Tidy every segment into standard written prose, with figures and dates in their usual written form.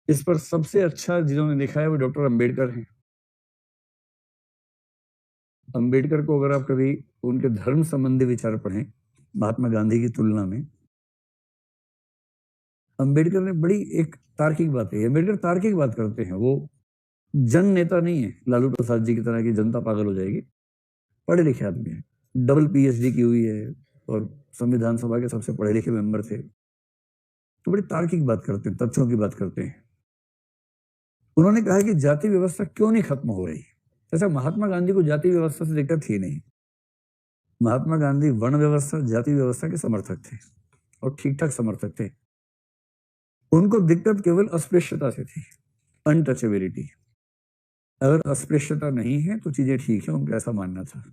इस पर सबसे अच्छा जिन्होंने लिखा है वो डॉक्टर अंबेडकर हैं। अंबेडकर को अगर आप कभी उनके धर्म संबंधी विचार पढ़ें महात्मा गांधी की तुलना में, अंबेडकर ने बड़ी एक तार्किक बात कही। अंबेडकर तार्किक बात करते हैं, वो जन नेता नहीं है लालू प्रसाद जी की तरह की जनता पागल हो जाएगी। पढ़े लिखे आदमी है, डबल पीएचडी की हुई है और संविधान सभा के सबसे पढ़े लिखे मेंबर थे। तो बड़ी तार्किक बात करते हैं, तथ्यों की बात करते हैं। उन्होंने कहा कि जाति व्यवस्था क्यों नहीं खत्म हो रही। ऐसा महात्मा गांधी को जाति व्यवस्था से दिक्कत थी नहीं। महात्मा गांधी वर्ण व्यवस्था, जाति व्यवस्था के समर्थक थे और ठीक ठाक समर्थक थे। उनको दिक्कत केवल अस्पृश्यता से थी, अनटचेबिलिटी। अगर अस्पृश्यता नहीं है तो चीजें ठीक है, उनका ऐसा मानना था।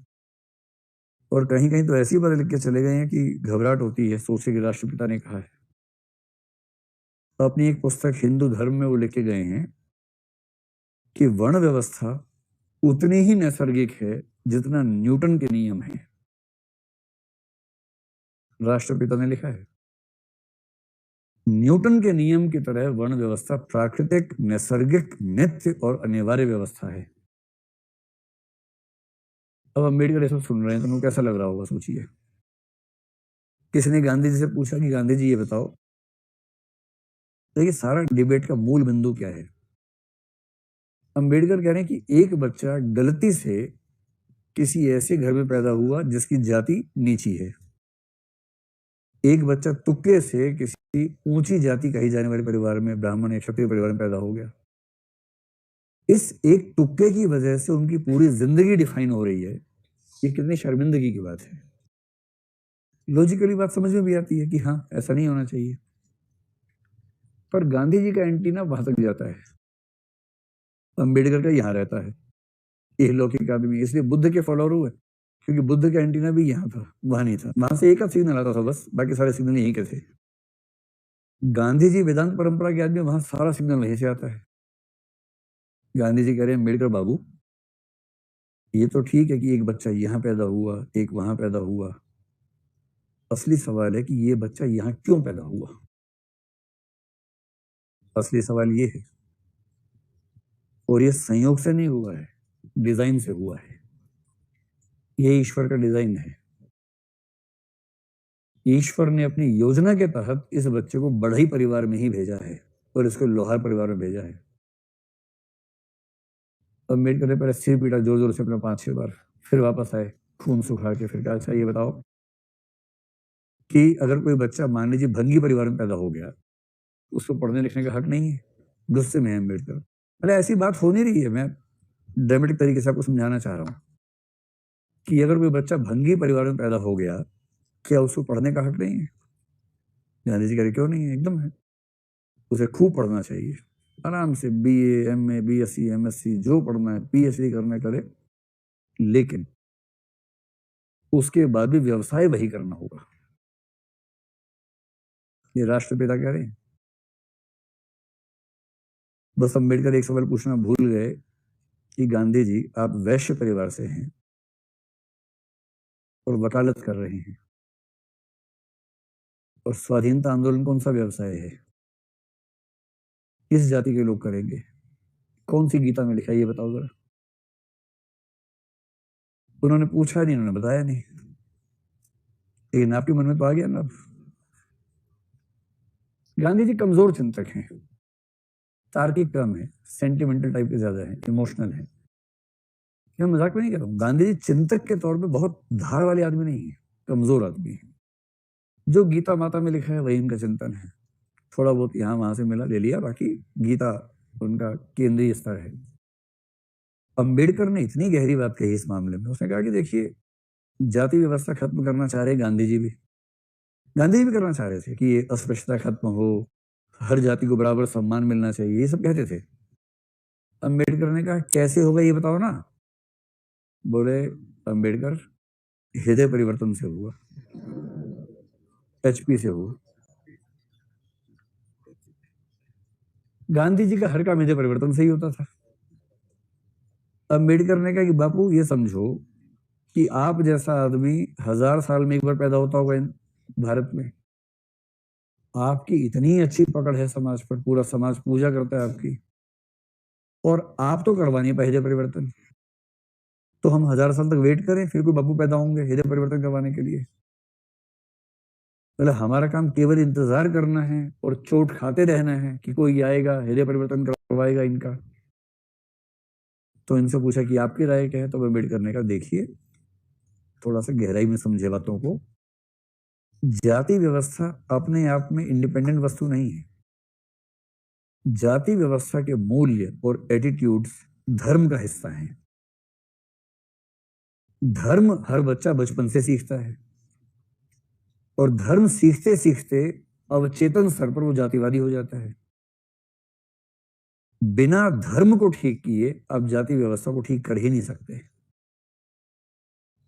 और कहीं कहीं तो ऐसी बातें लिख के चले गए हैं कि घबराहट होती है। सोचे कि राष्ट्रपिता ने कहा है। तो अपनी एक पुस्तक हिंदू धर्म में वो लिखे गए हैं कि वर्ण व्यवस्था उतनी ही नैसर्गिक है जितना न्यूटन के नियम है। राष्ट्रपिता ने लिखा है न्यूटन के नियम की तरह वर्ण व्यवस्था प्राकृतिक, नैसर्गिक, नित्य और अनिवार्य व्यवस्था है। अब अम्बेडकर ऐसा सुन रहे हैं तो उनको कैसा लग रहा होगा, सोचिए। किसी ने गांधी जी से पूछा कि गांधी जी ये बताओ, देखिए सारा डिबेट का मूल बिंदु क्या है। अंबेडकर कह रहे हैं कि एक बच्चा गलती से किसी ऐसे घर में पैदा हुआ जिसकी जाति नीची है। एक बच्चा तुक्के से किसी ऊंची जाति कही जाने वाले परिवार में, ब्राह्मण या क्षत्रिय परिवार में पैदा हो गया। इस एक तुक्के की वजह से उनकी पूरी जिंदगी डिफाइन हो रही है। ये कितनी शर्मिंदगी की बात है। लॉजिकली बात समझ में भी आती है कि हाँ, ऐसा नहीं होना चाहिए, पर गांधी जी का एंटीना वहां तक जाता है, अंबेडकर का यहाँ रहता है। ये लौकिक आदमी इसलिए बुद्ध के फॉलोअर हुए, क्योंकि बुद्ध का एंटीना भी यहाँ था, वहां नहीं था। वहां से एक आध सिग्नल आता था बस, बाकी सारे सिग्नल यहीं के थे। गांधी जी वेदांत परंपरा के आदमी, वहां सारा सिग्नल वहीं से आता है। गांधी जी कह रहे हैं अम्बेडकर बाबू, ये तो ठीक है कि एक बच्चा यहाँ पैदा हुआ, एक वहां पैदा हुआ। असली सवाल है कि ये बच्चा यहाँ क्यों पैदा हुआ। असली सवाल ये है, और ये संयोग से नहीं हुआ है, डिजाइन से हुआ है। ये ईश्वर का डिजाइन है। ईश्वर ने अपनी योजना के तहत इस बच्चे को बढ़ई परिवार में ही भेजा है और इसको लोहार परिवार में भेजा है। अम्बेडकर ने पहले सिर पीटा जोर जोर से अपना 5-6 बार, फिर वापस आए खून सुखा के, फिर कहा अच्छा ये बताओ कि अगर कोई बच्चा मान लीजिए भंगी परिवार में पैदा हो गया, उसको पढ़ने लिखने का हक नहीं है। गुस्से में है अम्बेडकर। अरे ऐसी बात हो नहीं रही है, मैं ड्रामेटिक तरीके से आपको समझाना चाह रहा हूँ कि अगर कोई बच्चा भंगी परिवार में पैदा हो गया, क्या उसको पढ़ने का हक नहीं है। गांधी जी कह रहे क्यों नहीं है, एकदम है। उसे खूब पढ़ना चाहिए, आराम से बीए, एमए, बीएससी, एमएससी जो पढ़ना है, पीएचडी करना करे, लेकिन उसके बाद भी व्यवसाय वही करना होगा। ये राष्ट्रपिता कह रहे हैं। बस अम्बेडकर एक सवाल पूछना भूल गए कि गांधी जी आप वैश्य परिवार से हैं और वकालत कर रहे हैं, और स्वाधीनता आंदोलन कौन सा व्यवसाय है, किस जाति के लोग करेंगे, कौन सी गीता में लिखा है ये बताओ जरा। उन्होंने पूछा नहीं, उन्होंने बताया नहीं, लेकिन आपके मन में तो आ गया ना। गांधी जी कमजोर चिंतक हैं, तार्किक कम है, सेंटिमेंटल टाइप के ज्यादा है, इमोशनल है। मैं मजाक में नहीं कर रहा हूँ। गांधी जी चिंतक के तौर पे बहुत धार वाले आदमी नहीं है, कमजोर आदमी है। जो गीता माता में लिखा है वही उनका चिंतन है। थोड़ा बहुत यहाँ वहां से मिला ले लिया, बाकी गीता उनका केंद्रीय स्तर है। अंबेडकर ने इतनी गहरी बात कही इस मामले में। उसने कहा कि देखिए, जाति व्यवस्था खत्म करना चाह रहे गांधी जी भी, गांधी जी भी करना चाह रहे थे कि ये अस्पृश्यता खत्म हो, हर जाति को बराबर सम्मान मिलना चाहिए, ये सब कहते थे। अंबेडकर ने कहा कैसे होगा ये बताओ ना। बोले अंबेडकर, हृदय परिवर्तन से हुआ, एचपी से हुआ। गांधी जी का हर काम हृदय परिवर्तन से ही होता था। अंबेडकर ने कहा कि बापू ये समझो कि आप जैसा आदमी 1000 साल में एक बार पैदा होता होगा भारत में, आपकी इतनी अच्छी पकड़ है समाज पर, पूरा समाज पूजा करता है आपकी, और आप तो करवा नहीं पाए हृदय परिवर्तन। तो हम 1000 साल तक वेट करें, फिर कोई बापू पैदा होंगे हृदय परिवर्तन करवाने के लिए? पहले हमारा काम केवल इंतजार करना है और चोट खाते रहना है कि कोई आएगा हृदय परिवर्तन करवाएगा इनका। तो इनसे पूछा कि आपकी राय क्या है, तो अम्बेडकर ने कहा देखिए, थोड़ा सा गहराई में समझे बातों को। जाति व्यवस्था अपने आप में इंडिपेंडेंट वस्तु नहीं है। जाति व्यवस्था के मूल्य और एटीट्यूड्स धर्म का हिस्सा है। धर्म हर बच्चा बचपन से सीखता है, और धर्म सीखते सीखते अवचेतन स्तर पर वो जातिवादी हो जाता है। बिना धर्म को ठीक किए आप जाति व्यवस्था को ठीक कर ही नहीं सकते।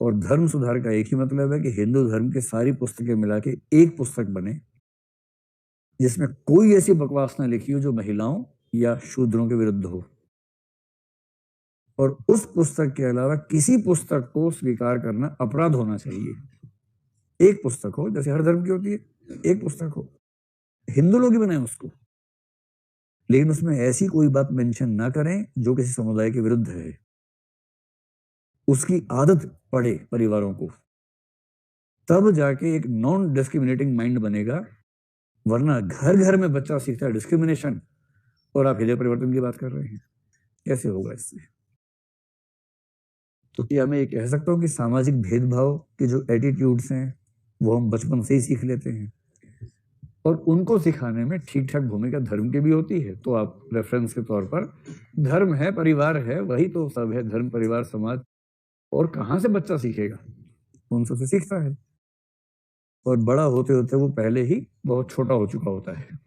और धर्म सुधार का एक ही मतलब है कि हिंदू धर्म की सारी पुस्तकें मिला के एक पुस्तक बने, जिसमें कोई ऐसी बकवास ना लिखी हो जो महिलाओं या शूद्रों के विरुद्ध हो। और उस पुस्तक के अलावा किसी पुस्तक को स्वीकार करना अपराध होना चाहिए। एक पुस्तक हो, जैसे हर धर्म की होती है, एक पुस्तक हो, हिंदू लोग ही बनाए उसको, लेकिन उसमें ऐसी कोई बात मेंशन ना करें जो किसी समुदाय के विरुद्ध है। उसकी आदत पड़े परिवारों को, तब जाके एक नॉन डिस्क्रिमिनेटिंग माइंड बनेगा। वरना घर घर में बच्चा सीखता है डिस्क्रिमिनेशन, और आप हृदय परिवर्तन की बात कर रहे हैं, कैसे होगा इससे? तो क्या मैं ये कह सकता हूँ कि सामाजिक भेदभाव के जो एटीट्यूड्स हैं वो हम बचपन से ही सीख लेते हैं, और उनको सिखाने में ठीक ठाक भूमिका धर्म की भी होती है। तो आप रेफरेंस के तौर पर, धर्म है, परिवार है, वही तो सब है, धर्म, परिवार, समाज। और कहाँ से बच्चा सीखेगा? उन सबसे सीखता है, और बड़ा होते होते वो पहले ही बहुत छोटा हो चुका होता है।